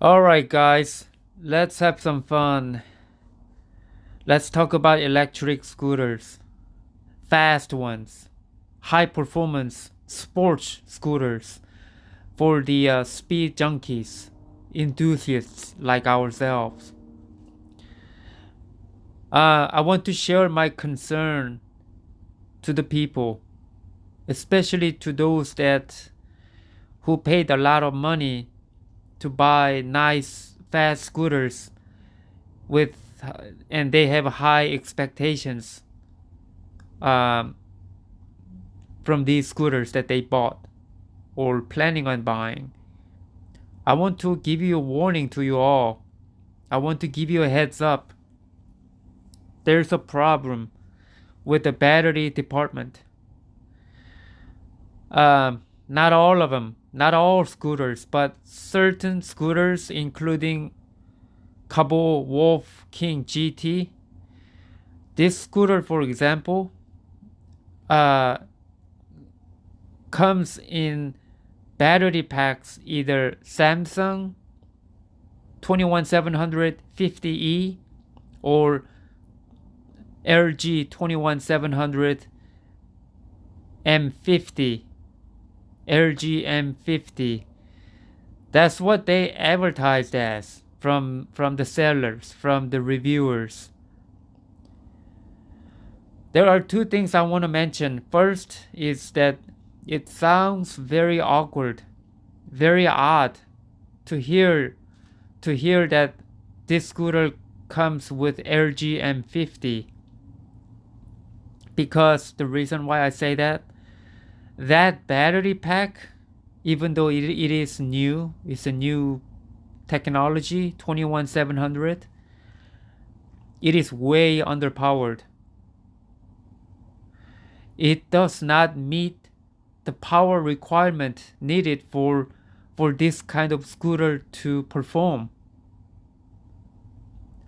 Alright, guys, let's have some fun. Let's talk about electric scooters. Fast ones, high performance sports scooters for the speed junkies, enthusiasts like ourselves. I want to share my concern to the people, especially to those that who paid a lot of money to buy nice fast scooters with and they have high expectations um, from these scooters that they bought or planning on buying. I want to give you a warning to you all. I want to give you a heads up. There's a problem with the battery department. Not all of them, not all scooters, but certain scooters, including Kaabo Wolf King GT. This scooter, for example, uh, comes in battery packs either Samsung 21700 50E or LG 21700 M50. LG M50. That's what they advertised as from the sellers, from the reviewers. There are two things I want to mention. First is that it sounds very awkward, very odd to hear that this scooter comes with LG M50. Because the reason why I say that battery pack, even though it is new, it's a new technology, 21700, it is way underpowered. It does not meet the power requirement needed for this kind of scooter to perform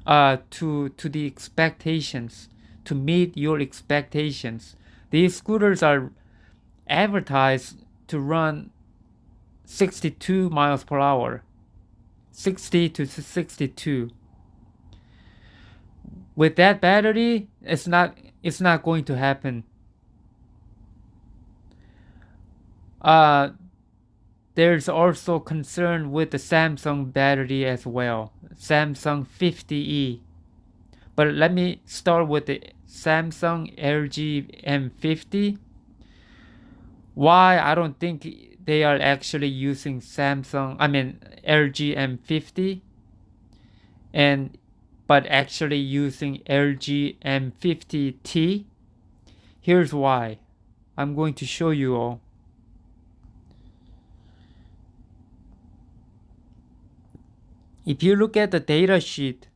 to the expectations, to meet your expectations. These scooters are advertised to run 62 miles per hour, 60 to 62. With that battery, it's not going to happen. There's also concern with the Samsung battery as well, Samsung 50E. But let me start with the Samsung LG M50. Why I don't think they are actually using LG M50 but actually using LG M50T. Here's why. I'm going to show you all. If you look at the data sheet,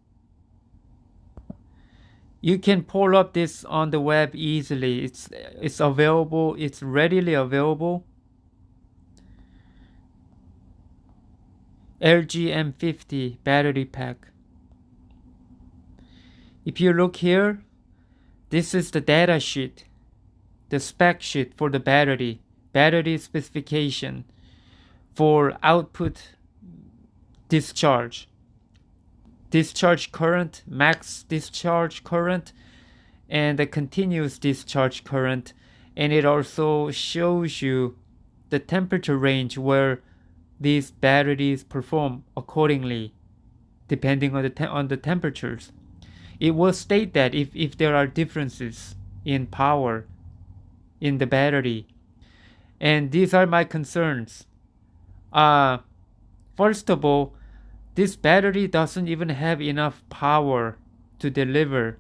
you can pull up this on the web easily. It's available, it's readily available. LG M50 battery pack. If you look here, this is the data sheet, the spec sheet for the battery specification for output discharge current, max discharge current, and the continuous discharge current. And it also shows you the temperature range where these batteries perform accordingly depending on the temperatures. It will state that if there are differences in power in the battery. And these are my concerns. First of all, this battery doesn't even have enough power to deliver.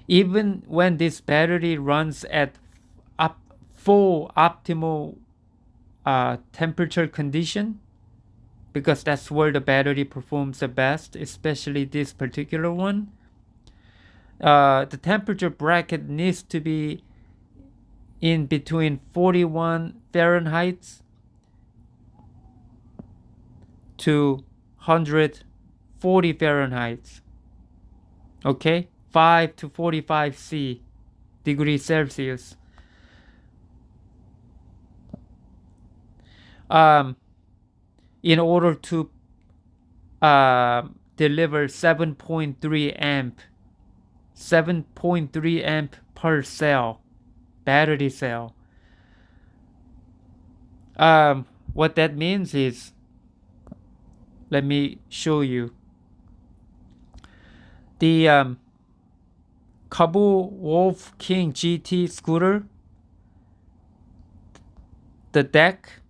Even when this battery runs at full optimal temperature condition, because that's where the battery performs the best, especially this particular one, the temperature bracket needs to be in between 41 Fahrenheit to 140 Fahrenheit. Okay, 5 to 45 degrees Celsius. in order to deliver 7.3 amp per cell, battery cell. What that means is, let me show you. The Kaabo Wolf King GT scooter, the deck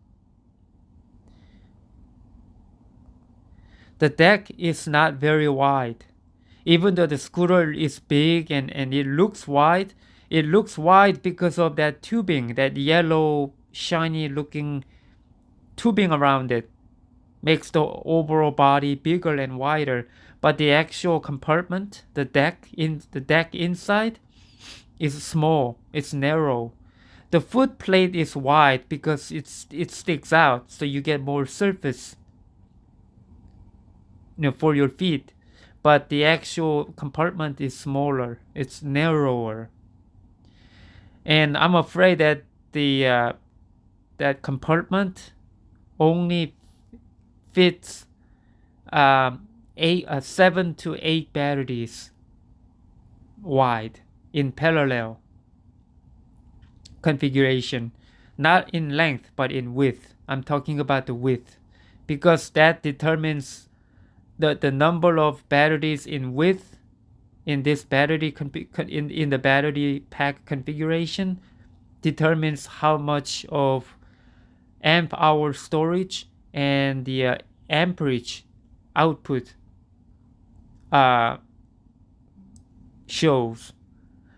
is not very wide. Even though the scooter is big and it looks wide because of that tubing, that yellow shiny looking tubing around it makes the overall body bigger and wider. But the actual compartment, the deck inside is small, it's narrow. The foot plate is wide because it sticks out, so you get more surface, for your feet. But the actual compartment is smaller, it's narrower. And I'm afraid that the that compartment only fits 7 to 8 batteries wide in parallel configuration, not in length but in width. I'm talking about the width, because that determines the number of batteries in width in this battery in the battery pack configuration determines how much of amp hour storage and the amperage output shows.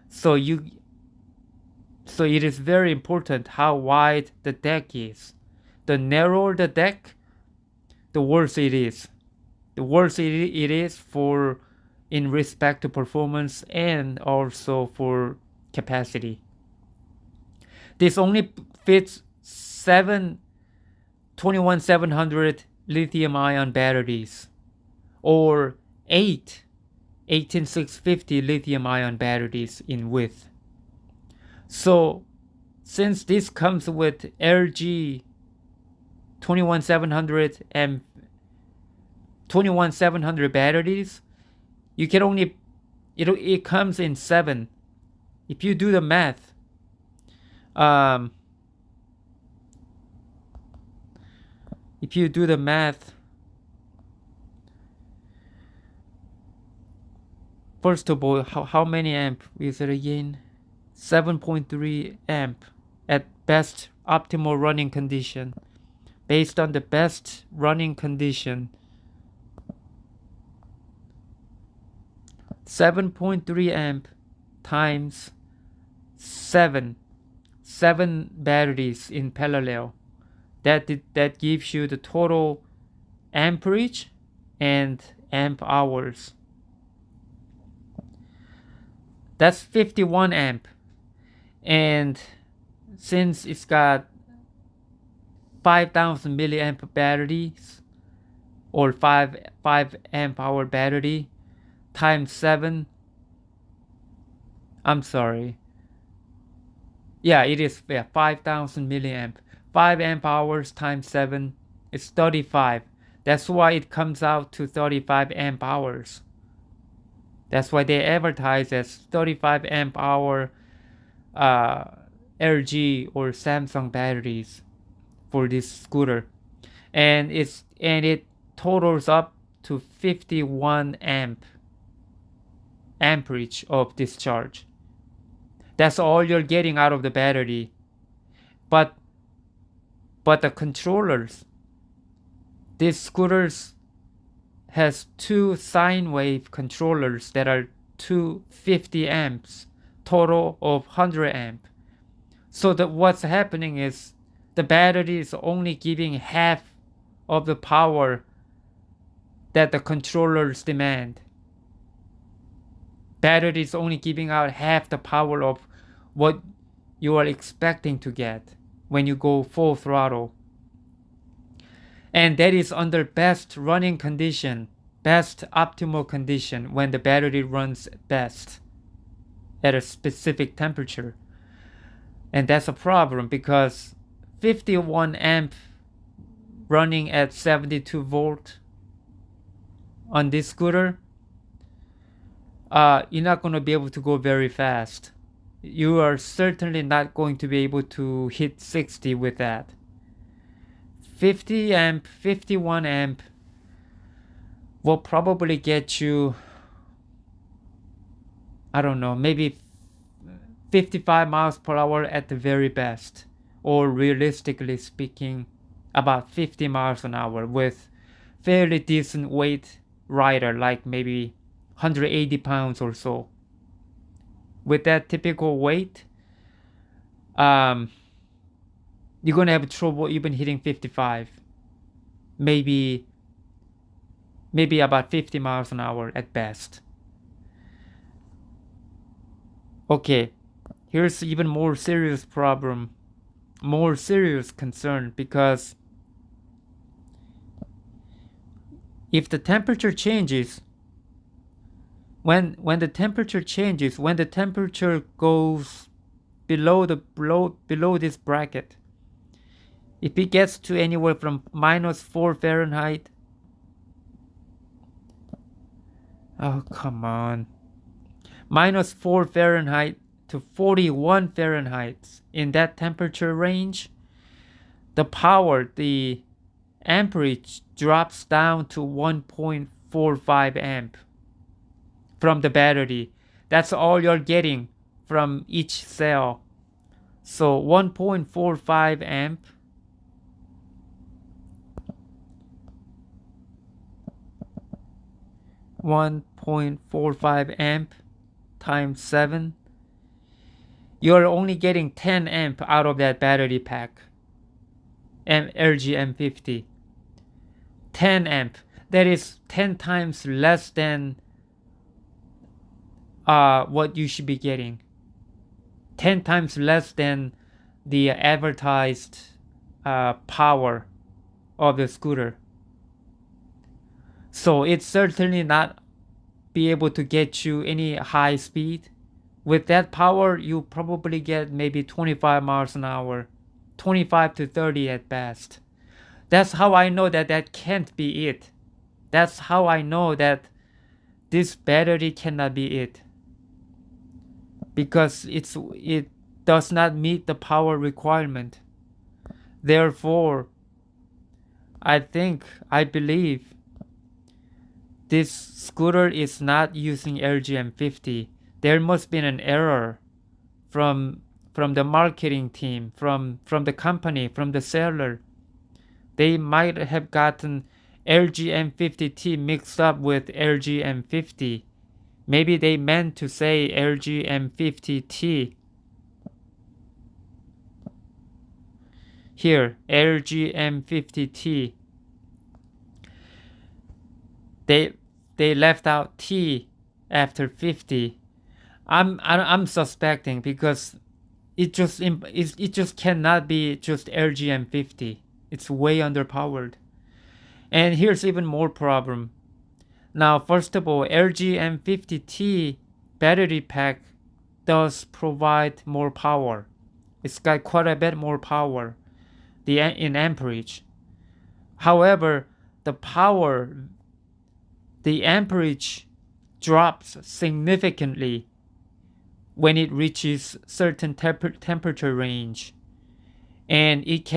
So it is very important how wide the deck is. The narrower the deck, the worse it is. The worse it is for in respect to performance and also for capacity. This only fits 21700 lithium-ion batteries or 18650 lithium-ion batteries in width. So since this comes with LG 21700 and 21700 batteries, you can only it comes in 7. If you do the math, first of all, how many amp is it again? 7.3 amp at best optimal running condition. Based on the best running condition, 7.3 amp times 7 batteries in parallel. That gives you the total amperage and amp hours. That's 51 amp. And since it's got 5000 milliamp batteries or 5 amp hour battery times 7, I'm sorry, yeah, it is 5000 milliamp. 5 amp hours times 7 is 35. That's why it comes out to 35 amp hours. That's why they advertise as 35 amp hour LG or Samsung batteries for this scooter, and it totals up to 51 amperage of discharge. That's all you're getting out of the battery. But the controllers, these scooters has 2 sine wave controllers that are 250 amps, total of 100 amp. So that what's happening is the battery is only giving half of the power that the controllers demand. Battery is only giving out half the power of what you are expecting to get when you go full throttle. And that is under best running condition, best optimal condition, when the battery runs best at a specific temperature. And that's a problem because 51 amp running at 72 volt on this scooter, you're not going to be able to go very fast. You are certainly not going to be able to hit 60 with that. 50 amp, 51 amp will probably get you, I don't know, maybe 55 miles per hour at the very best, or realistically speaking, about 50 miles an hour with fairly decent weight rider, like maybe 180 pounds or so. With that typical weight, you're gonna have trouble even hitting 55. Maybe about 50 miles an hour at best. Okay, here's even more serious problem, more serious concern, because if the temperature changes, when the temperature changes, when the temperature goes below this bracket, if it gets to anywhere from -4 Fahrenheit, oh come on, -4 Fahrenheit to 41 Fahrenheit, in that temperature range, the power, the amperage drops down to 1.45 amp from the battery. That's all you're getting from each cell. So 1.45 amp times 7, you're only getting 10 amp out of that battery pack, LG M50. 10 amp. That is 10 times less than what you should be getting. 10 times less than the advertised power of the scooter. So it's certainly not be able to get you any high speed. With that power, you probably get maybe 25 miles an hour, 25 to 30 at best. That's how I know that that can't be it. That's how I know that this battery cannot be it. Because it does not meet the power requirement. Therefore, I believe this scooter is not using LG M50. There must be an error from the marketing team, from the company, from the seller. They might have gotten LG M50T mixed up with LG M50. Maybe they meant to say LG M50T. Here, LG M50T. They left out T after 50. I'm suspecting, because it just cannot be just LG M50. It's way underpowered. And here's even more problem. Now, first of all, LG M50T battery pack does provide more power. It's got quite a bit more power in amperage. However, the amperage drops significantly when it reaches certain temperature range, and it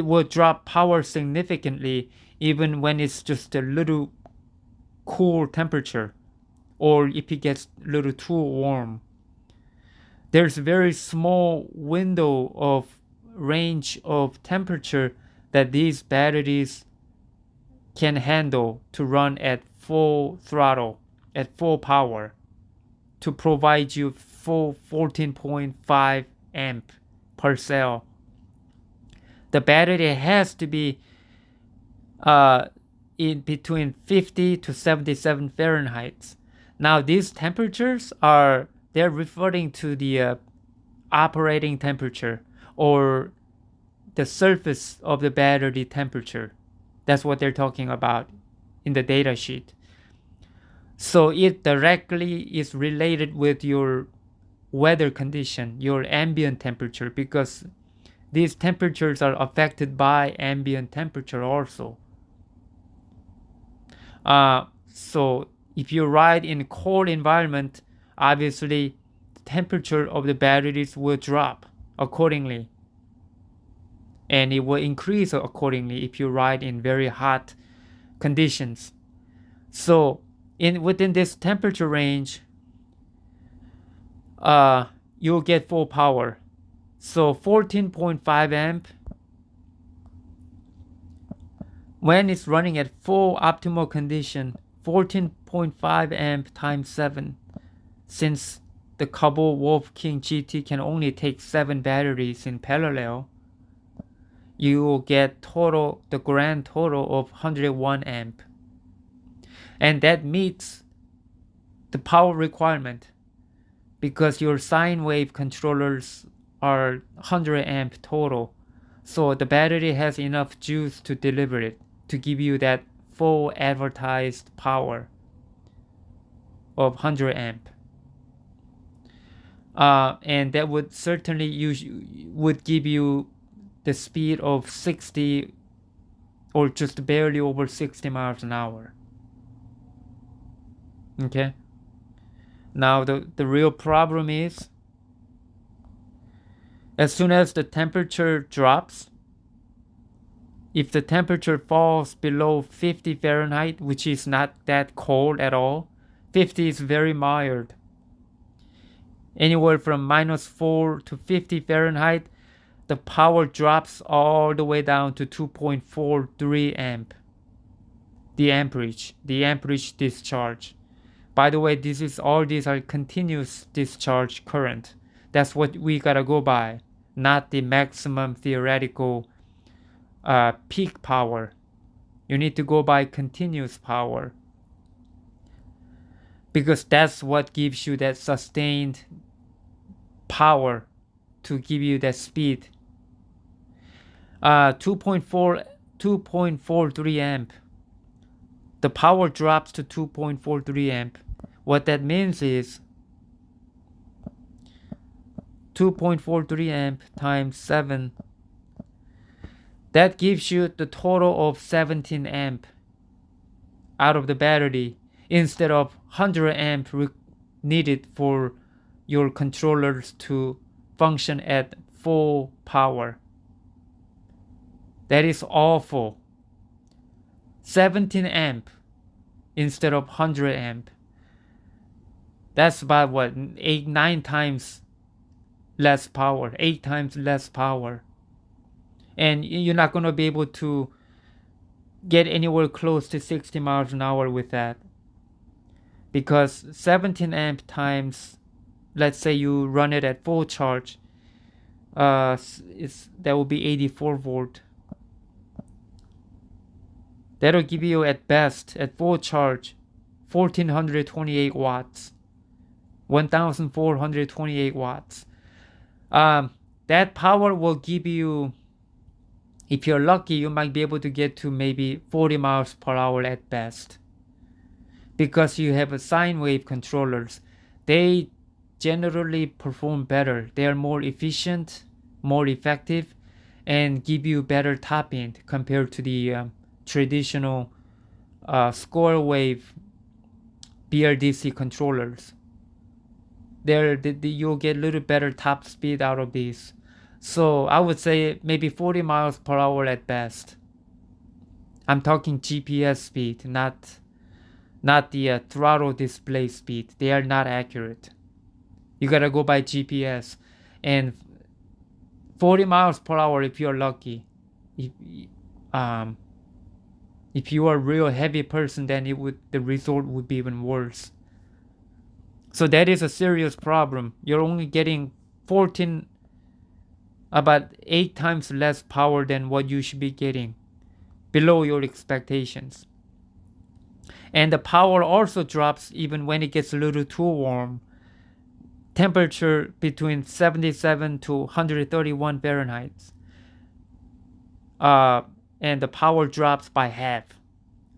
will drop power significantly even when it's just a little cool temperature, or if it gets a little too warm. There's a very small window of range of temperature that these batteries can handle to run at full throttle, at full power, to provide you full 14.5 amp per cell. The battery has to be in between 50 to 77 Fahrenheit. Now these temperatures they're referring to the operating temperature, or the surface of the battery temperature. That's what they're talking about in the data sheet. So it directly is related with your weather condition, your ambient temperature, because these temperatures are affected by ambient temperature also. So if you ride in cold environment, obviously the temperature of the batteries will drop accordingly, and it will increase accordingly if you ride in very hot conditions. So within this temperature range, you'll get full power. So 14.5 amp when it's running at full optimal condition, 14.5 amp times 7. Since the Kaabo Wolf King GT can only take 7 batteries in parallel, you will get the grand total of 101 amp. And that meets the power requirement because your sine wave controllers are 100 amp total. So the battery has enough juice to deliver it, to give you that full advertised power of 100 amp. And that would certainly would give you the speed of 60 or just barely over 60 miles an hour. Okay. Now the real problem is, as soon as the temperature drops, if the temperature falls below 50 Fahrenheit, which is not that cold at all, 50 is very mild. Anywhere from -4 to 50 Fahrenheit, the power drops all the way down to 2.43 amp. The amperage discharge. By the way, these are continuous discharge current. That's what we gotta go by, not the maximum theoretical peak power. You need to go by continuous power, because that's what gives you that sustained power to give you that speed. 2.43 amp. The power drops to 2.43 amp. What that means is 2.43 amp times 7. That gives you the total of 17 amp out of the battery instead of 100 amp needed for your controllers to function at full power. That is awful. 17 amp instead of 100 amp. That's about what, 9 times less power, 8 times less power. And you're not going to be able to get anywhere close to 60 miles an hour with that. Because 17 amp times, let's say you run it at full charge, that will be 84 volt. That'll give you at best, at full charge, 1428 watts. 1428 watts. That power will give you, if you're lucky, you might be able to get to maybe 40 miles per hour at best. Because you have a sine wave controllers, they generally perform better. They are more efficient, more effective, and give you better top end compared to the traditional square wave BLDC controllers. You'll get a little better top speed out of these. So I would say maybe 40 miles per hour at best. I'm talking GPS speed, not the throttle display speed. They are not accurate. You gotta go by GPS. And 40 miles per hour if you're lucky. If you are a real heavy person, then the result would be even worse. So that is a serious problem. You're only getting about 8 times less power than what you should be getting, below your expectations. And the power also drops even when it gets a little too warm. Temperature between 77 to 131 Fahrenheit. And the power drops by half,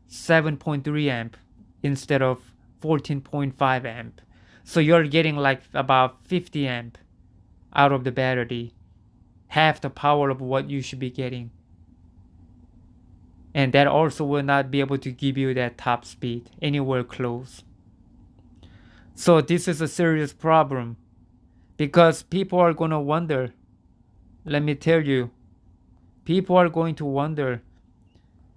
7.3 amp instead of 14.5 amp. So you're getting like about 50 amp out of the battery half the power of what you should be getting. And that also will not be able to give you that top speed anywhere close. So this is a serious problem, because people are going to wonder. Let me tell you, people are going to wonder,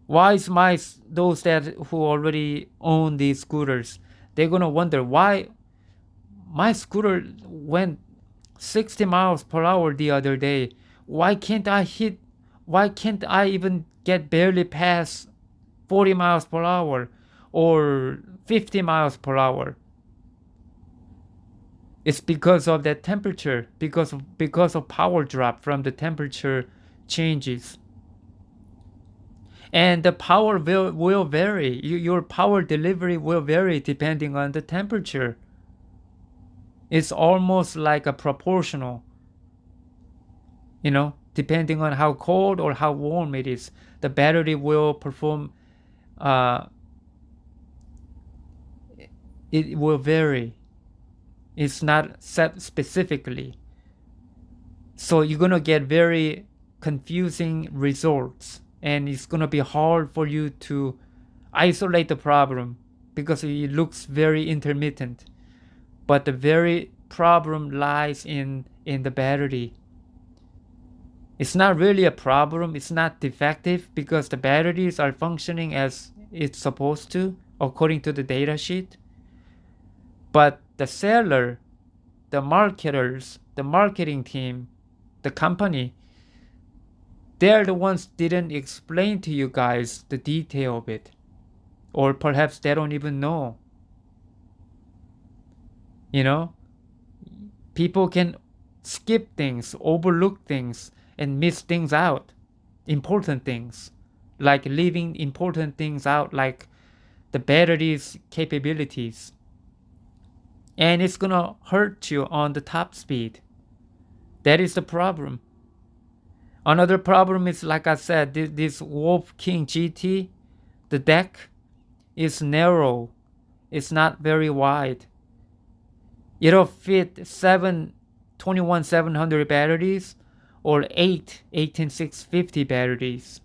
why is those that who already own these scooters, they're going to wonder why my scooter went 60 miles per hour the other day. Why can't I even get barely past 40 miles per hour or 50 miles per hour? It's because of that temperature, because of power drop from the temperature changes. And the power will vary. Your power delivery will vary depending on the temperature. It's almost like a proportional, depending on how cold or how warm it is. The battery will perform, it will vary. It's not set specifically. So you're going to get very confusing results, and it's going to be hard for you to isolate the problem because it looks very intermittent. But the very problem lies in the battery. It's not really a problem. It's not defective because the batteries are functioning as it's supposed to according to the data sheet. But the seller, the marketers, the marketing team, the company, they're the ones didn't explain to you guys the detail of it. Or perhaps they don't even know. People can skip things, overlook things, and miss things out. Important things. Like leaving important things out, like the battery's capabilities. And it's gonna hurt you on the top speed. That is the problem. Another problem is, like I said, this Wolf King GT, the deck is narrow. It's not very wide. It'll fit 21700 batteries or 18650 batteries.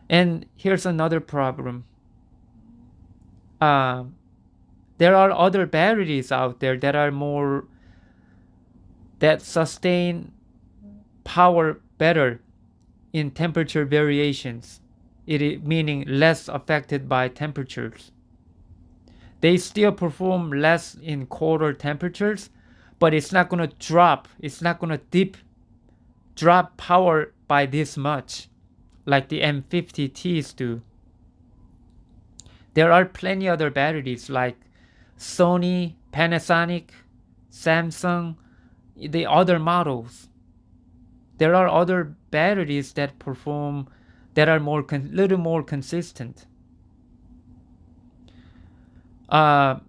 And here's another problem. There are other batteries out there that sustain power better in temperature variations, meaning less affected by temperatures. They still perform less in colder temperatures, but it's not going to drop. It's not going to drop power by this much like the M50Ts do. There are plenty other batteries like Sony, Panasonic, Samsung, the other models. There are other batteries that are little more consistent. Another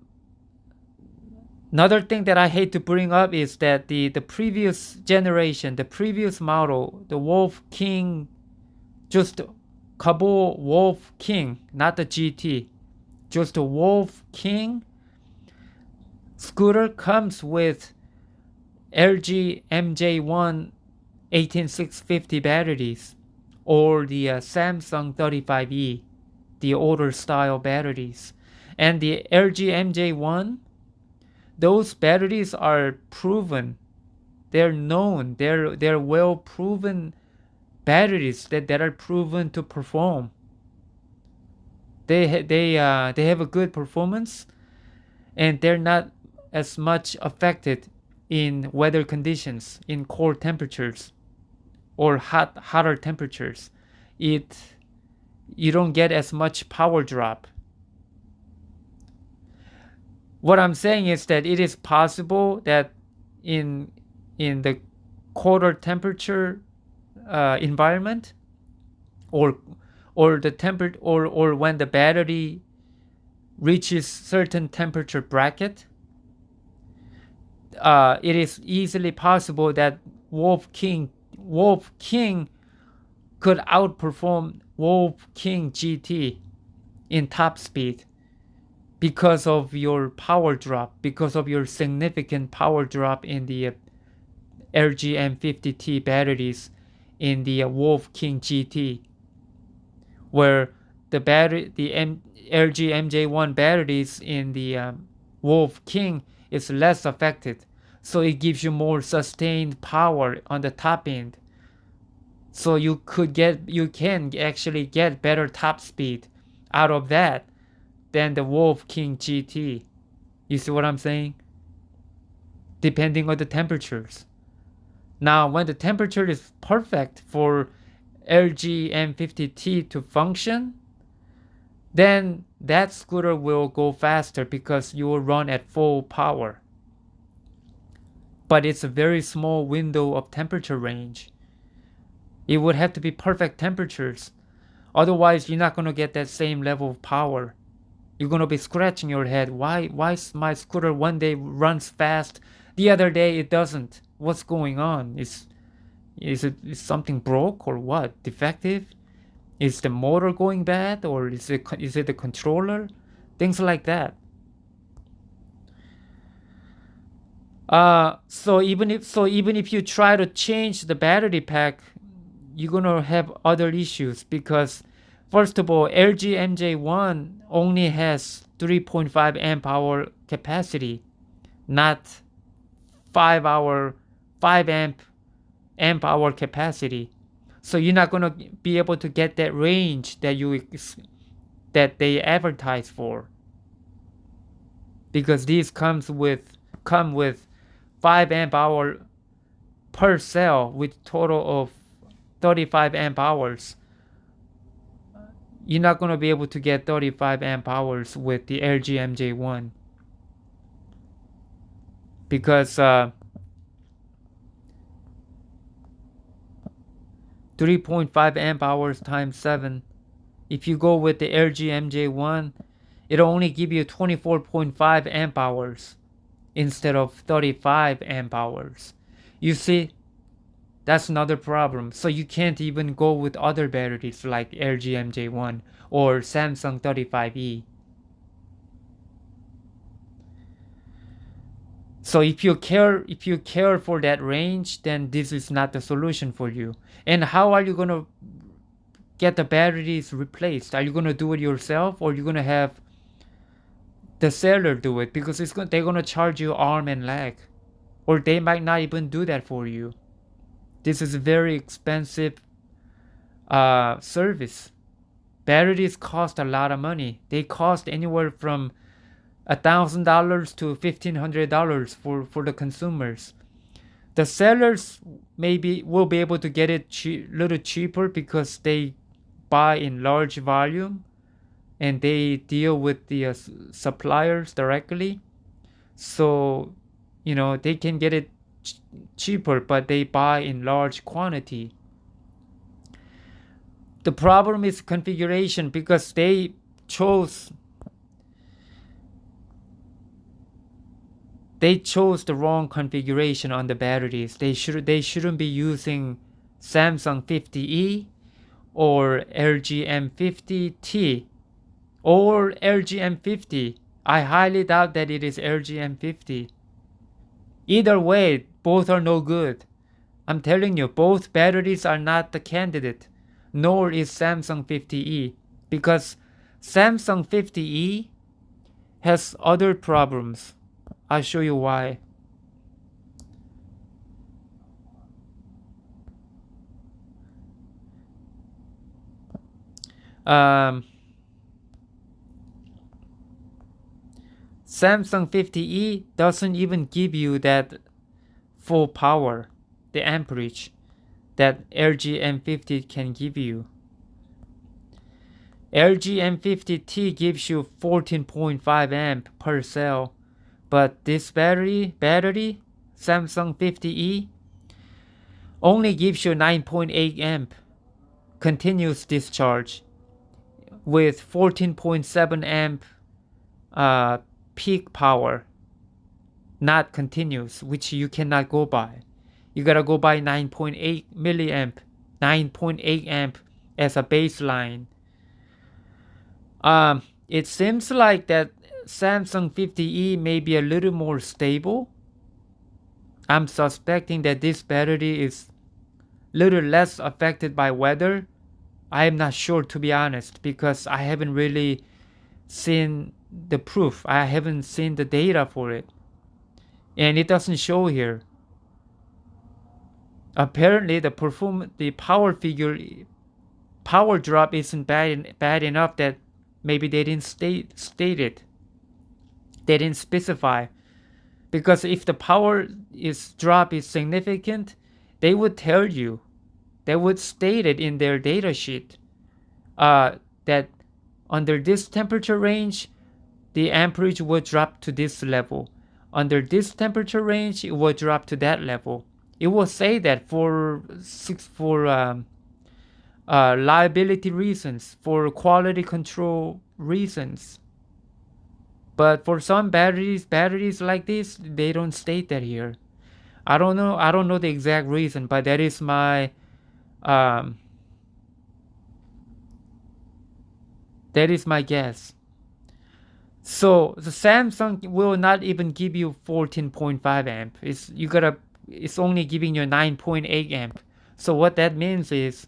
thing that I hate to bring up is that the previous generation, the previous model, the Wolf King, just Kaabo Wolf King, not the GT, just the Wolf King scooter comes with LG MJ1 18650 batteries or the Samsung 35E, the older style batteries. And the LG MJ1, those batteries are proven. They're known. They're well proven batteries that are proven to perform. They have a good performance, and they're not as much affected in weather conditions, in cold temperatures or hotter temperatures. You don't get as much power drop. What I'm saying is that it is possible that in the colder temperature environment, or the temperature, or when the battery reaches certain temperature bracket, it is easily possible that Wolf King could outperform Wolf King GT in top speed because of your power drop, because of your significant power drop in the LG M50T batteries in the Wolf King GT, where the LG MJ1 batteries in the Wolf King is less affected, so it gives you more sustained power on the top end. So you can actually get better top speed out of that than the Wolf King GT. You see what I'm saying? Depending on the temperatures. Now, when the temperature is perfect for LG M50T to function, then that scooter will go faster because you will run at full power. But it's a very small window of temperature range. It would have to be perfect temperatures. Otherwise, you're not going to get that same level of power. You're going to be scratching your head. Why my scooter one day runs fast, the other day it doesn't? What's going on? Is something broke or what? Defective? Is the motor going bad, or is it the controller? Things like that. So even if you try to change the battery pack, you're gonna have other issues because, first of all, LG MJ1 only has 3.5 amp hour capacity, not 5 amp hour capacity. So you're not gonna be able to get that range that they advertise for, because these come with 5 amp hour per cell with total of 35 amp hours. You're not going to be able to get 35 amp hours with the LG MJ1 because 3.5 amp hours times 7. If you go with the LG MJ1, it'll only give you 24.5 amp hours instead of 35 amp hours. You see, that's another problem. So you can't even go with other batteries like LG MJ1 or Samsung 35E. So if you care for that range, then this is not the solution for you. And how are you going to get the batteries replaced? Are you going to do it yourself, or are you going to have the seller do it? Because they're going to charge you arm and leg, or they might not even do that for you. This is a very expensive service. Batteries cost a lot of money. They cost anywhere from $1,000 to $1,500 for the consumers. The sellers maybe will be able to get it little cheaper because they buy in large volume and they deal with the suppliers directly. So, they can get it cheaper, but they buy in large quantity. The problem is configuration, because they chose the wrong configuration on the batteries. They shouldn't be using Samsung 50E or LG M50T or LG M50. I highly doubt that it is LG M50. Either way, both are no good. I'm telling you, both batteries are not the candidate, nor is Samsung 50E, because Samsung 50E has other problems. I'll show you why. Samsung 50E doesn't even give you that full power, the amperage that LG M50 can give you. LG M50T gives you 14.5 amp per cell, but this battery, Samsung 50E, only gives you 9.8 amp continuous discharge with 14.7 amp peak power, not continuous, which you cannot go by. You gotta go by 9.8 milliamp, 9.8 amp as a baseline. It seems like that Samsung 50E may be a little more stable. I'm suspecting that this battery is little less affected by weather. I am not sure, to be honest, because I haven't really seen the proof. I haven't seen the data for it. And it doesn't show here. Apparently the power drop isn't bad enough that maybe they didn't state it. They didn't specify. Because if the power drop is significant, they would tell you. They would state it in their data sheet that under this temperature range, the amperage will drop to this level. Under this temperature range, it will drop to that level. It will say that for liability reasons, for quality control reasons. But for some batteries like this, they don't state that here. I don't know the exact reason, but that is my guess. So the Samsung will not even give you 14.5 amp. It's only giving you 9.8 amp. So what that means is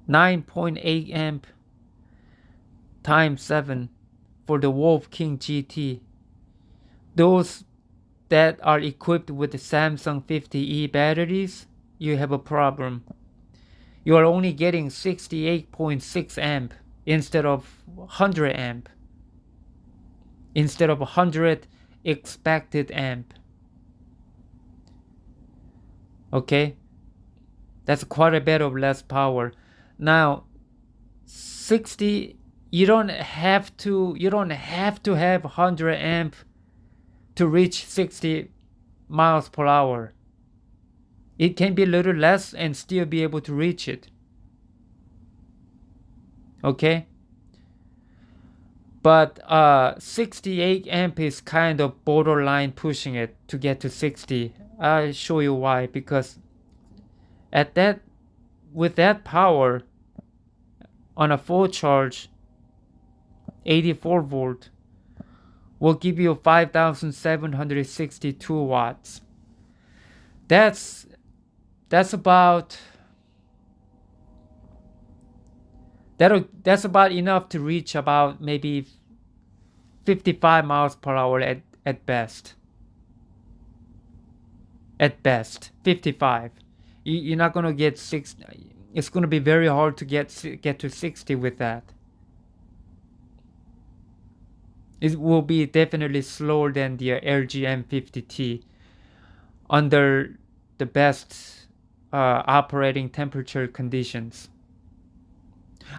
9.8 amp times 7 for the Wolf King GT. Those that are equipped with the Samsung 50E batteries, you have a problem. You are only getting 68.6 amp instead of 100 amp. Instead of 100 expected amp. Okay? That's quite a bit of less power. Now 60, you don't have to have 100 amp to reach 60 miles per hour. It can be a little less and still be able to reach it. Okay? But 68 amp is kind of borderline pushing it to get to 60. I'll show you why. Because with that power on a full charge, 84 volt will give you 5,762 watts. That's about enough to reach about maybe 55 miles per hour at best. At best, 55. You're not gonna get 60. It's gonna be very hard to get to 60 with that. It will be definitely slower than the LG M50T under the best operating temperature conditions.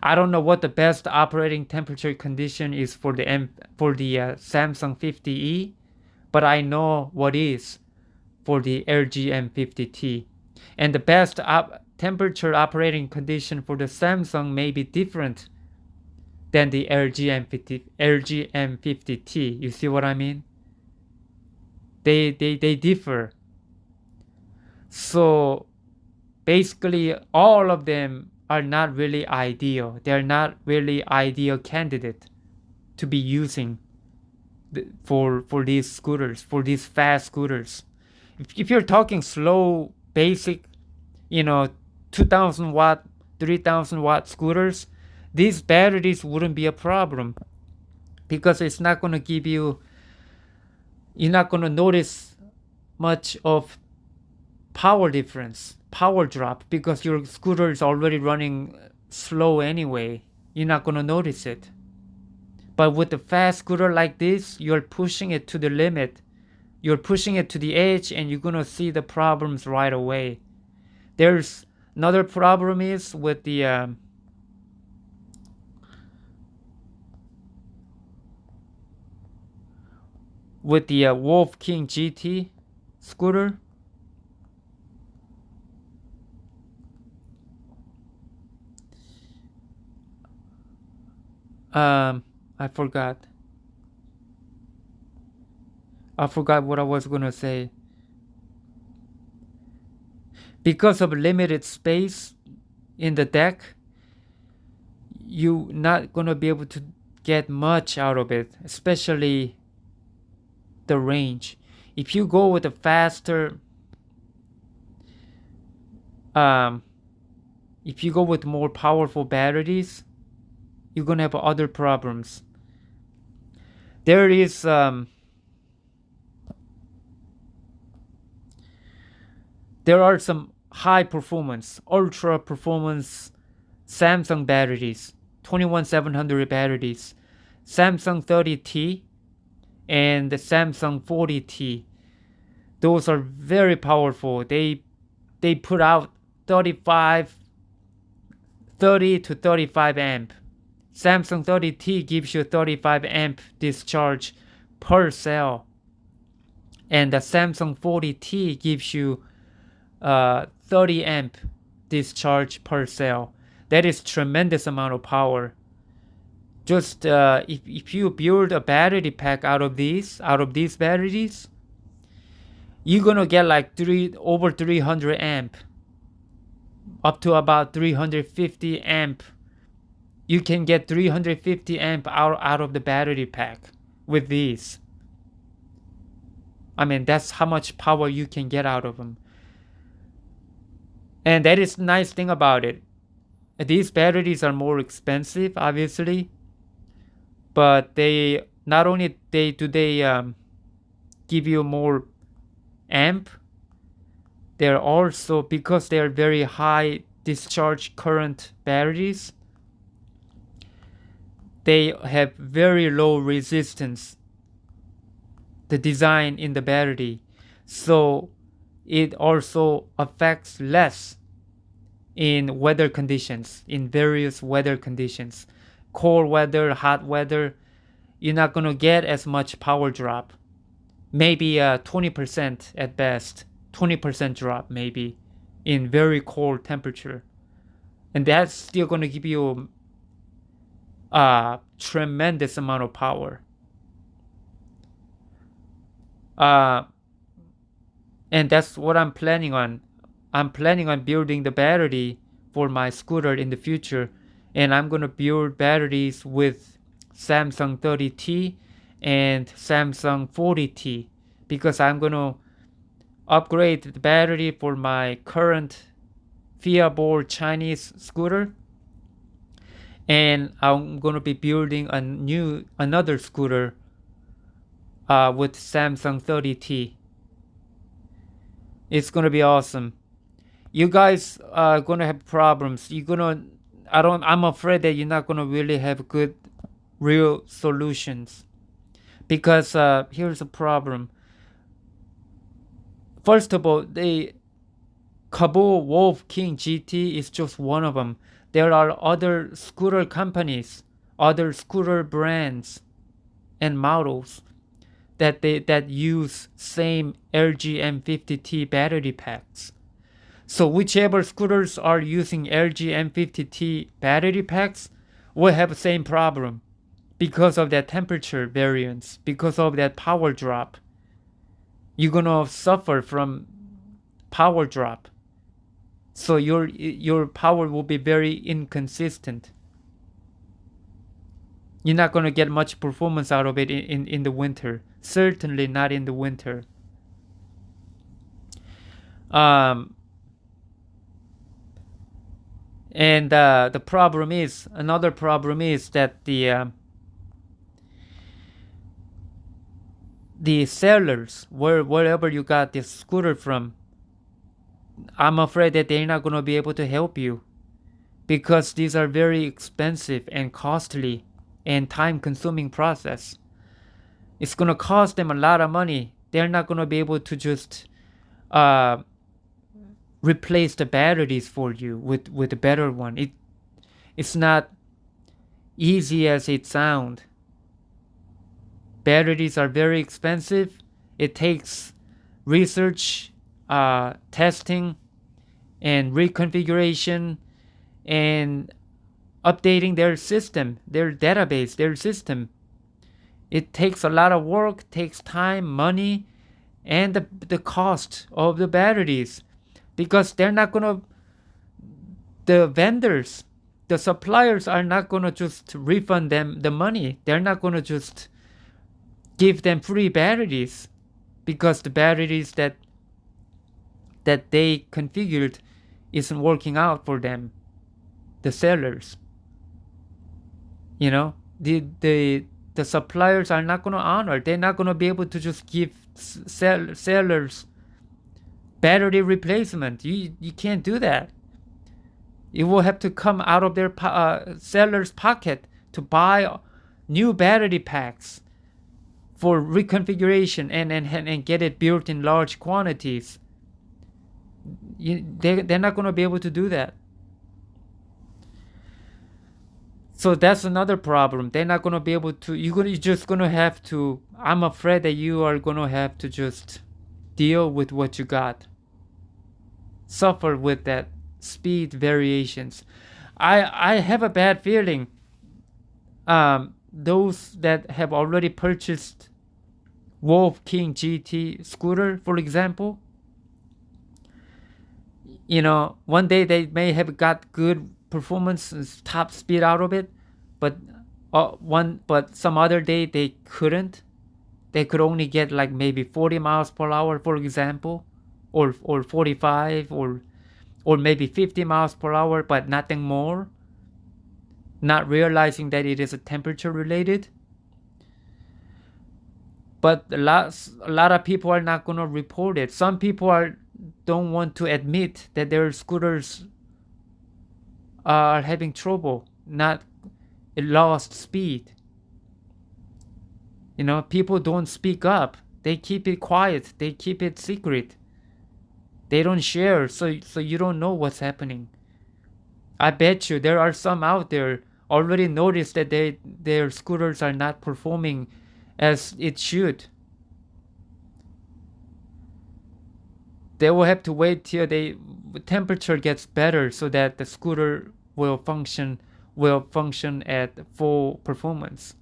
I don't know what the best operating temperature condition is for the Samsung 50E, but I know what is for the LG M50T. And the best temperature operating condition for the Samsung may be different than the LG M50T. You see what I mean? They differ. So basically all of them are not really ideal. They're not really ideal candidate to be using for these scooters, for these fast scooters. If you're talking slow, basic, 2,000 watt, 3,000 watt scooters, these batteries wouldn't be a problem because it's not going to give you're not going to notice much of power difference, power drop, because your scooter is already running slow anyway. You're not going to notice it. But with a fast scooter like this, you're pushing it to the limit. You're pushing it to the edge and you're going to see the problems right away. There's another problem is with the Wolf King GT scooter. I forgot what I was gonna say. Because of limited space in the deck, you're not gonna be able to get much out of it, especially the range. If you go with a faster, if you go with more powerful batteries, you're gonna have other problems. There is there are some high performance, ultra performance Samsung batteries, 21700 batteries, Samsung 30T and the Samsung 40T. Those are very powerful. They put out 30 to 35 amp. Samsung 30T gives you 35 amp discharge per cell, and the Samsung 40T gives you 30 amp discharge per cell. That is tremendous amount of power. Just if you build a battery pack out of these batteries, you're gonna get like over 300 amp, up to about 350 amp. You can get 350 amp out of the battery pack with these. I mean, that's how much power you can get out of them. And that is the nice thing about it. These batteries are more expensive, obviously, but they not only do they give you more amp, they're also, because they're very high discharge current batteries, they have very low resistance, the design in the battery, so it also affects less in weather conditions, in various weather conditions. Cold weather, hot weather, you're not going to get as much power drop. Maybe 20% at best, 20% drop maybe in very cold temperature. And that's still going to give you a tremendous amount of power. And that's what I'm planning on. I'm planning on building the battery for my scooter in the future. And I'm going to build batteries with Samsung 30T and Samsung 40T, because I'm going to upgrade the battery for my current Kaabo Chinese scooter. And I'm going to be building another scooter with Samsung 30T. It's going to be awesome. You guys are going to have problems. I'm afraid that you're not going to really have good real solutions, because here's the problem. First of all, the Kaabo Wolf King GT is just one of them. There are other scooter companies, other scooter brands and models that use same LG M50T battery packs. So whichever scooters are using LG M50T battery packs will have the same problem because of that temperature variance, because of that power drop. You're gonna suffer from power drop. So your power will be very inconsistent. You're not gonna get much performance out of it in the winter. Certainly not in the winter. And the problem is, another problem is that the sellers, wherever you got this scooter from, I'm afraid that they're not going to be able to help you, because these are very expensive and costly and time-consuming process. It's going to cost them a lot of money. They're not going to be able to just replace the batteries for you with a better one. It's not easy as it sounds. Batteries are very expensive. It takes research, testing, and reconfiguration, and updating their system, their database, their system. It takes a lot of work, takes time, money, and the cost of the batteries, because they're not gonna, the the suppliers are not going to just refund them the money. They're not going to just give them free batteries because the batteries that they configured isn't working out for them, the sellers. You know, the suppliers are not going to honor. They're not going to be able to just give sellers battery replacement. You can't do that. It will have to come out of their seller's pocket to buy new battery packs for reconfiguration and get it built in large quantities. They're not going to be able to do that. So that's another problem. They're not going to be able to. You're just going to have to. I'm afraid that you are going to have to just deal with what you got. Suffer with that speed variations. I have a bad feeling. Those that have already purchased Wolf King GT scooter, for example, one day they may have got good performance and top speed out of it, but some other day they couldn't. They could only get like maybe 40 miles per hour, for example, or 45 or maybe 50 miles per hour, but nothing more. Not realizing that it is a temperature related. But a lot of people are not going to report it. Some people don't want to admit that their scooters are having trouble, not lost speed. People don't speak up. They keep it quiet. They keep it secret. They don't share, so you don't know what's happening. I bet you there are some out there already noticed that their scooters are not performing as it should. They will have to wait till the temperature gets better so that the scooter will function at full performance.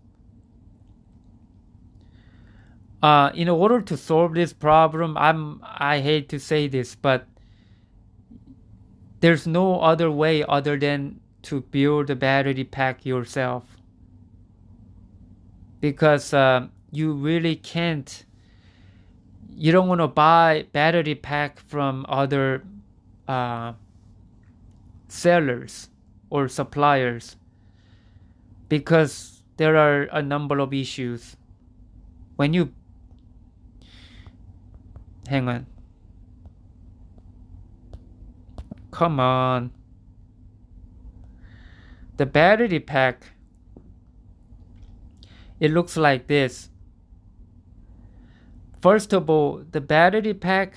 In order to solve this problem, I hate to say this, but there's no other way other than to build a battery pack yourself. Because you really can't. You don't want to buy battery pack from other sellers or suppliers because there are a number of issues. When you hang on. Come on. The battery pack, it looks like this. First of all, the battery pack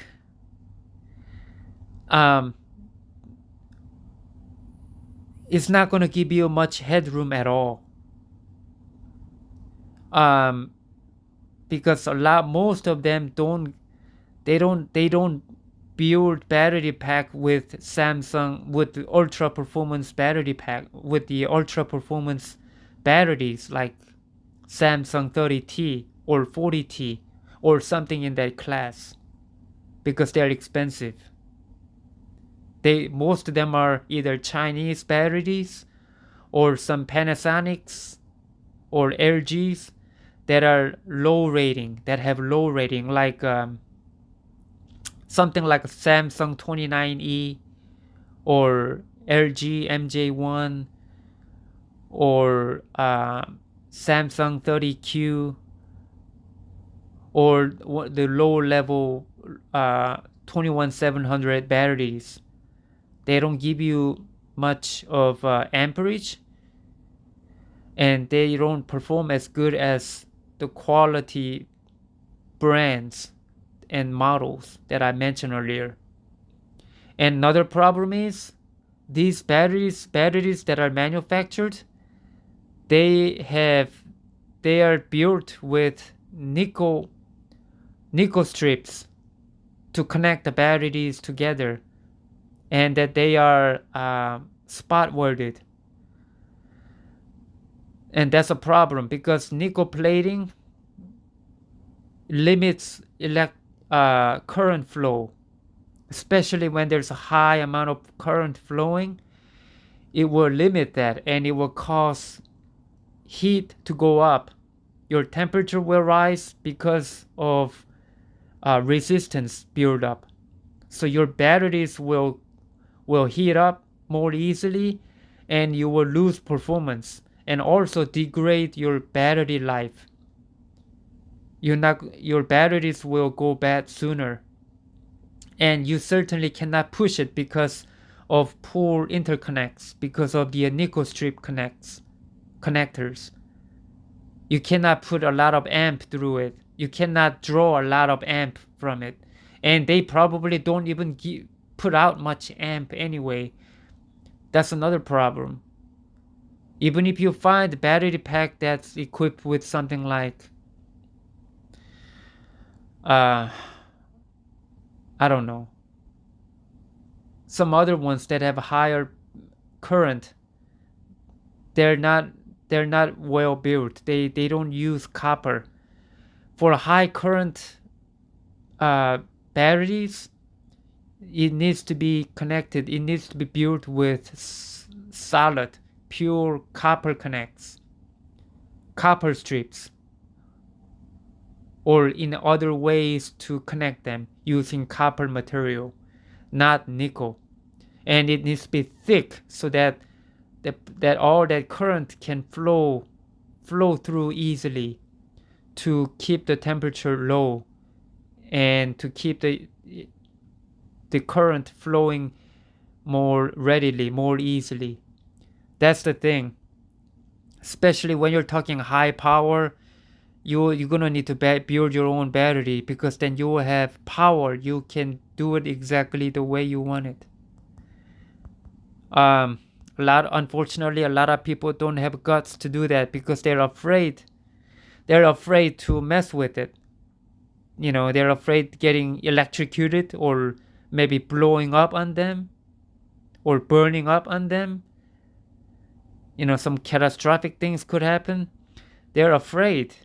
is not going to give you much headroom at all. Because most of them don't build battery pack with Samsung, with the ultra performance battery pack, with the ultra performance batteries like Samsung 30T or 40T or something in that class, because they're expensive. Most of them are either Chinese batteries or some Panasonics or LGs that are low rating, like something like a Samsung 29E or LG MJ1 or Samsung 30Q or the low level 21700 batteries. They don't give you much of amperage, and they don't perform as good as the quality brands and models that I mentioned earlier. And another problem is these batteries that are manufactured, they are built with nickel strips to connect the batteries together, and that they are spot welded. And that's a problem because nickel plating limits current flow, especially when there's a high amount of current flowing. it will limit that, and it will cause heat to go up. Your temperature will rise because of resistance build up. So your batteries will heat up more easily, and you will lose performance and also degrade your battery life. Your batteries will go bad sooner, and you certainly cannot push it because of poor interconnects, because of the nickel strip connectors. You cannot put a lot of amp through it. You cannot draw a lot of amp from it, and they probably don't even put out much amp anyway. That's another problem. Even if you find a battery pack that's equipped with something like I don't know, some other ones that have a higher current, they're not well built. They don't use copper. For high current batteries, it needs to be connected. It needs to be built with solid, pure copper copper strips, or in other ways to connect them using copper material, not nickel. And it needs to be thick so that all that current can flow through easily to keep the temperature low and to keep the current flowing more readily, more easily. That's the thing. Especially when you're talking high power, you're gonna need to build your own battery, because then you will have power. You can do it exactly the way you want it. Unfortunately, a lot of people don't have guts to do that because they're afraid. They're afraid to mess with it. They're afraid getting electrocuted or maybe blowing up on them or burning up on them. Some catastrophic things could happen. They're afraid.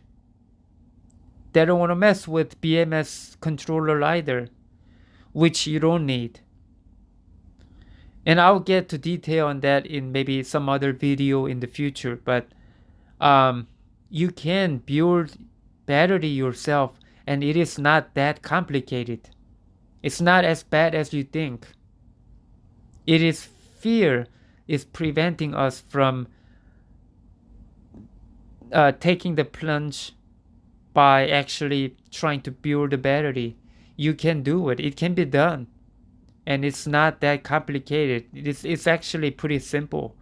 They don't want to mess with BMS controller either, which you don't need. And I'll get to detail on that in maybe some other video in the future. But you can build battery yourself, and it is not that complicated. It's not as bad as you think. It is fear is preventing us from taking the plunge by actually trying to build a battery. You can do it. It can be done. And it's not that complicated. It's actually pretty simple.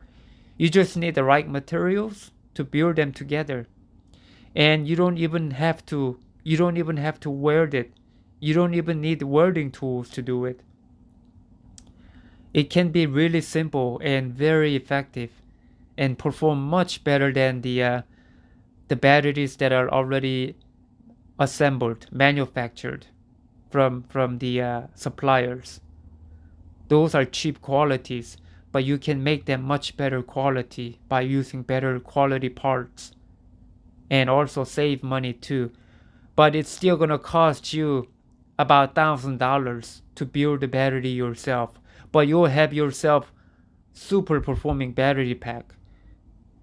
You just need the right materials to build them together. And you don't even have to weld it. You don't even need welding tools to do it. It can be really simple and very effective and perform much better than the batteries that are already assembled, manufactured from the suppliers. Those are cheap qualities, but you can make them much better quality by using better quality parts, and also save money too. But it's still gonna cost you about $1,000 to build the battery yourself. But you'll have yourself super performing battery pack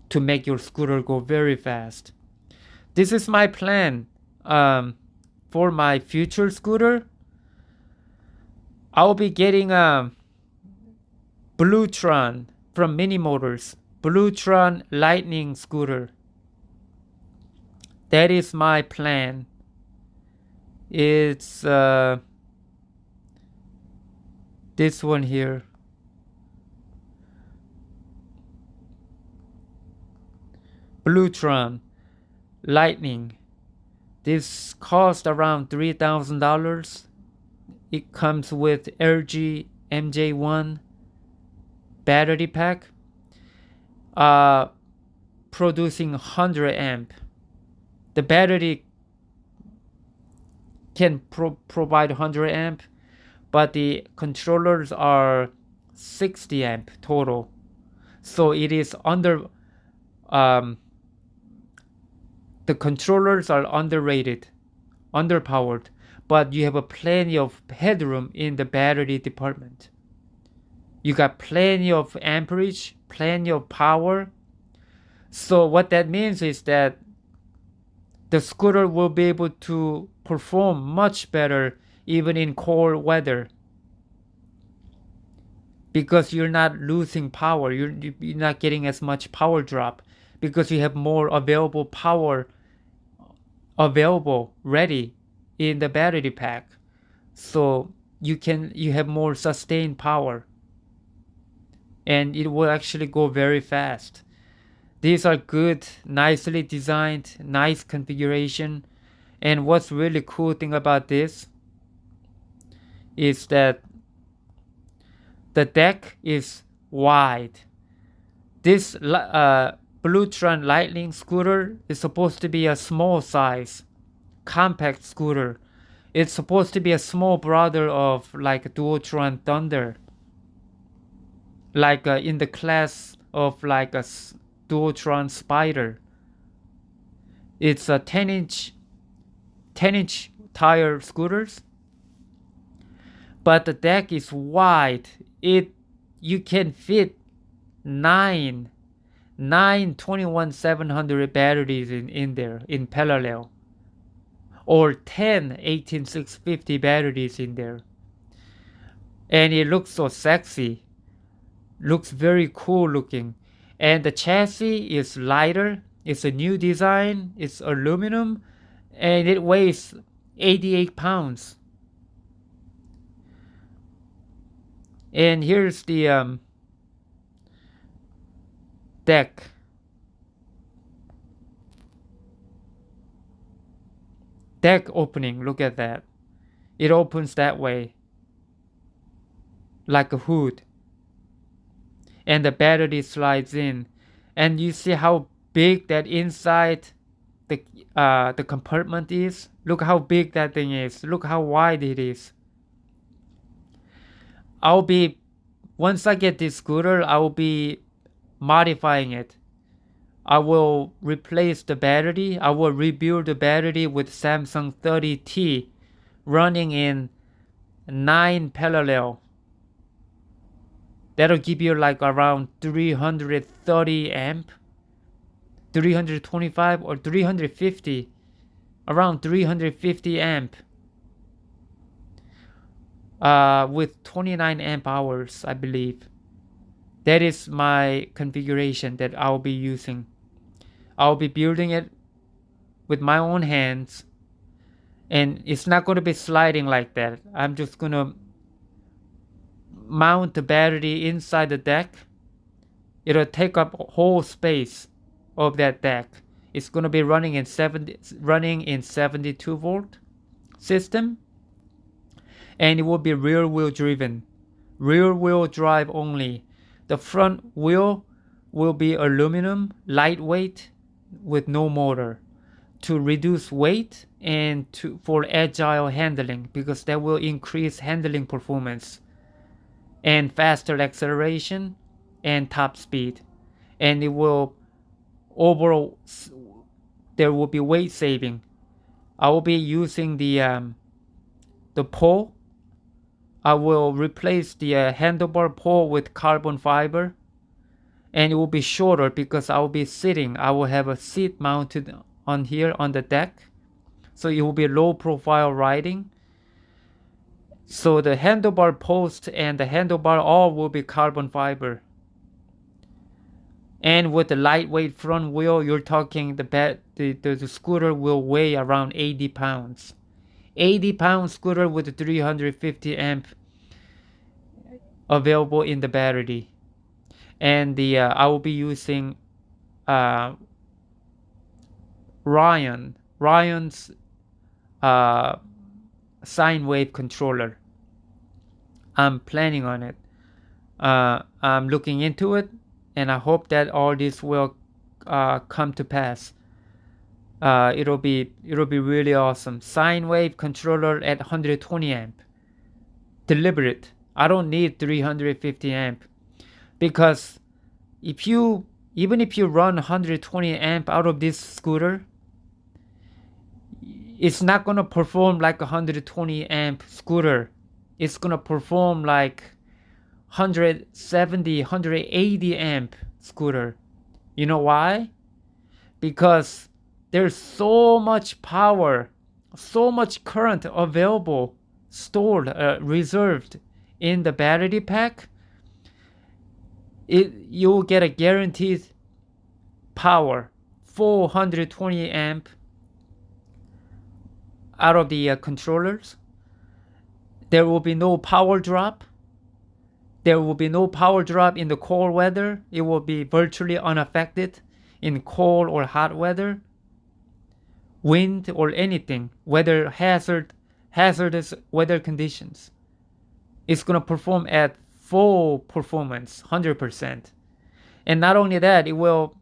to make your scooter go very fast. This is my plan for my future scooter. I'll be getting a Bluetron from Mini Motors. Bluetron Lightning scooter. That is my plan. It's this one here. Bluetron Lightning. This cost around $3,000. It comes with LG MJ1 battery pack, producing 100 amp. The battery can provide 100 amp, but the controllers are 60 amp total. So it is the controllers are underrated, underpowered, but you have plenty of headroom in the battery department. You got plenty of amperage, plenty of power. So what that means is that the scooter will be able to perform much better even in cold weather, because you're not losing power. You're not getting as much power drop because you have more available power available ready in the battery pack. So you have more sustained power, and it will actually go very fast. These are good, nicely designed, nice configuration. And what's really cool thing about this is that the deck is wide. This Bluetron Lightning scooter is supposed to be a small size, compact scooter. It's supposed to be a small brother of like Duotron Thunder, like in the class of like a Duotron Spider. It's a 10-inch tire scooters, but the deck is wide. You can fit 9 21-700 batteries in there in parallel, or 10 18650 batteries in there. And it looks so sexy, looks very cool looking. And the chassis is lighter. It's a new design. It's aluminum, and it weighs 88 pounds. And here's the deck. Deck opening, look at that. It opens that way, like a hood. And the battery slides in. And you see how big that inside the compartment is? Look how big that thing is. Look how wide it is. Once I get this scooter, I will be modifying it. I will replace the battery. I will rebuild the battery with Samsung 30T running in 9 parallel. That'll give you like around 330 amp, 325 or 350, around 350 amp, with 29 amp hours, I believe. That is my configuration that I'll be using. I'll be building it with my own hands, and it's not going to be sliding like that. I'm just going to mount the battery inside the deck. It'll take up whole space of that deck. It's going to be running in 72 volt system, and it will be rear wheel driven, rear wheel drive only. The front wheel will be aluminum, lightweight, with no motor, to reduce weight and for agile handling, because that will increase handling performance and faster acceleration and top speed. And it will overall, there will be weight saving. I will be using the pole. I will replace the handlebar pole with carbon fiber, and it will be shorter because I will be sitting. I will have a seat mounted on here on the deck, so it will be low profile riding. So the handlebar post and the handlebar all will be carbon fiber. And with the lightweight front wheel, you're talking the scooter will weigh around 80 pounds. 80-pound scooter with 350 amp available in the battery. And I will be using Ryan's sine wave controller. I'm planning on it. I'm looking into it, and I hope that all this will come to pass. It'll be really awesome. Sine wave controller at 120 amp. Deliberate. I don't need 350 amp, because even if you run 120 amp out of this scooter, it's not gonna perform like a 120 amp scooter. It's gonna perform like 170, 180 amp scooter. You know why? Because there's so much power, so much current available, stored, reserved in the battery pack. You'll get a guaranteed power, 420 amp out of the controllers. There will be no power drop. There will be no power drop in the cold weather. It will be virtually unaffected in cold or hot weather, wind or anything, hazardous weather conditions. It's gonna perform at full performance, 100%. And not only that, it will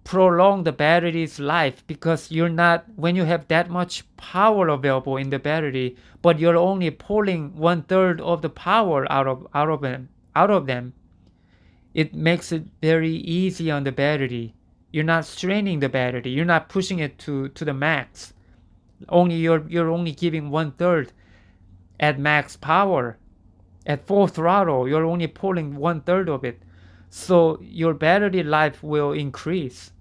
prolong the battery's life, because when you have that much power available in the battery, but you're only pulling 1/3 of the power out of them, it makes it very easy on the battery. You're not straining the battery. You're not pushing it to the max. You're only giving 1/3 at max power. At full throttle, you're only pulling 1/3 of it. So your battery life will increase.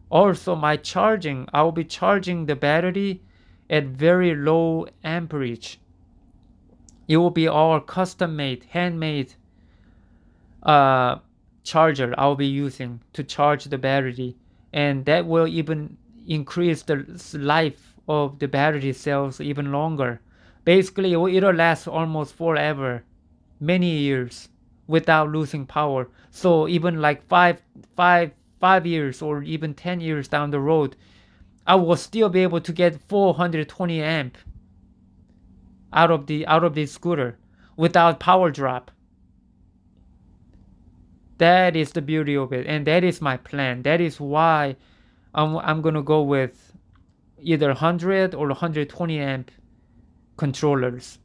Also, I'll be charging the battery at very low amperage. It will be all custom made, handmade charger I'll be using to charge the battery, and that will even increase the life of the battery cells even longer. Basically, it'll last almost forever, many years without losing power. So even like 5 years or even 10 years down the road, I will still be able to get 420 amp out of the scooter without power drop. That is the beauty of it, and that is my plan. That is why I'm gonna go with either 100 or 120 amp controllers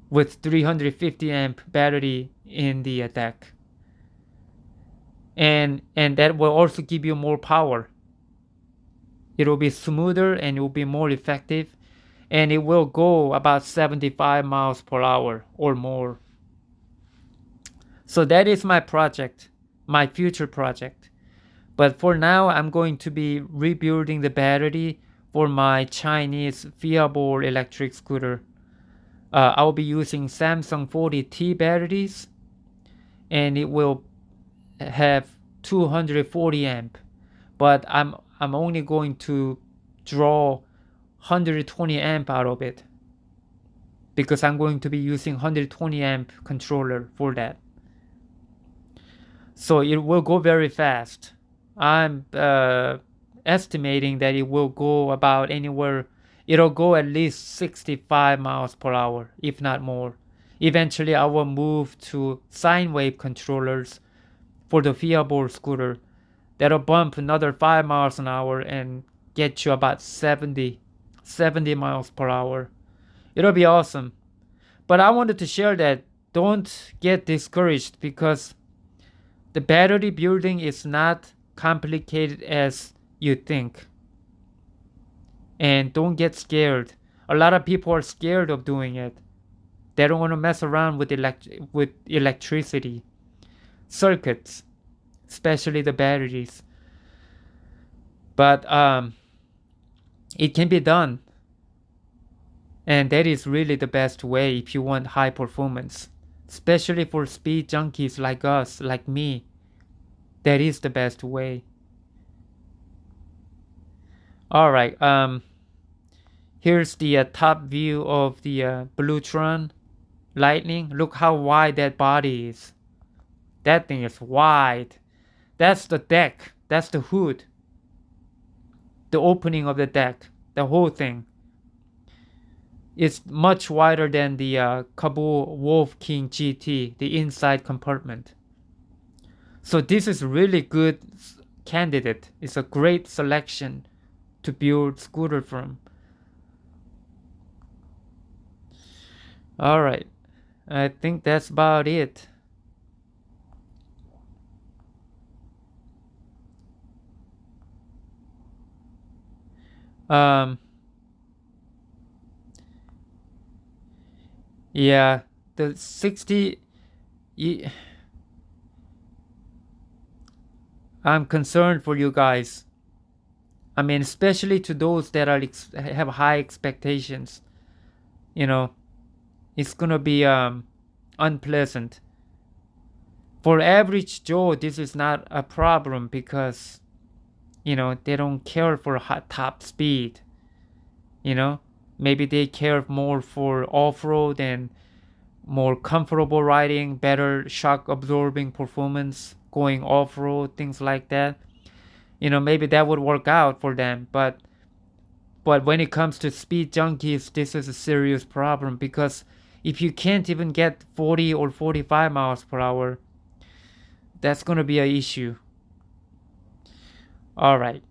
with 350 amp battery in the deck, and that will also give you more power. It will be smoother and it will be more effective, and it will go about 75 miles per hour or more. So that is my project, my future project. But for now, I'm going to be rebuilding the battery for my Chinese Feable electric scooter. I'll be using Samsung 40T batteries, and it will have 240 amp. But I'm only going to draw 120 amp out of it, because I'm going to be using 120 amp controller for that. So it will go very fast. I'm estimating that it will go about anywhere. It'll go at least 65 miles per hour, if not more. Eventually, I will move to sine wave controllers for the Feable scooter. That'll bump another 5 miles an hour and get you about 70 miles per hour. It'll be awesome. But I wanted to share that. Don't get discouraged, because the battery building is not complicated as you think. And don't get scared. A lot of people are scared of doing it. They don't want to mess around with electricity, circuits, especially the batteries. But it can be done. And that is really the best way if you want high performance. Especially for speed junkies like us, like me. That is the best way. Alright, here's the top view of the Bluetron Lightning. Look how wide that body is. That thing is wide. That's the deck. That's the hood. The opening of the deck. The whole thing. It's much wider than the Kaabo Wolf King GT, the inside compartment. So this is really good candidate. It's a great selection to build scooter from. Alright, I think that's about it. Yeah, the 60. I'm concerned for you guys. I mean, especially to those that are have high expectations. You know, it's gonna be unpleasant. For average Joe, this is not a problem because they don't care for top speed. Maybe they care more for off-road and more comfortable riding, better shock absorbing performance going off-road, things like that. Maybe that would work out for them, but when it comes to speed junkies, this is a serious problem because if you can't even get 40 or 45 miles per hour, that's going to be an issue. All right.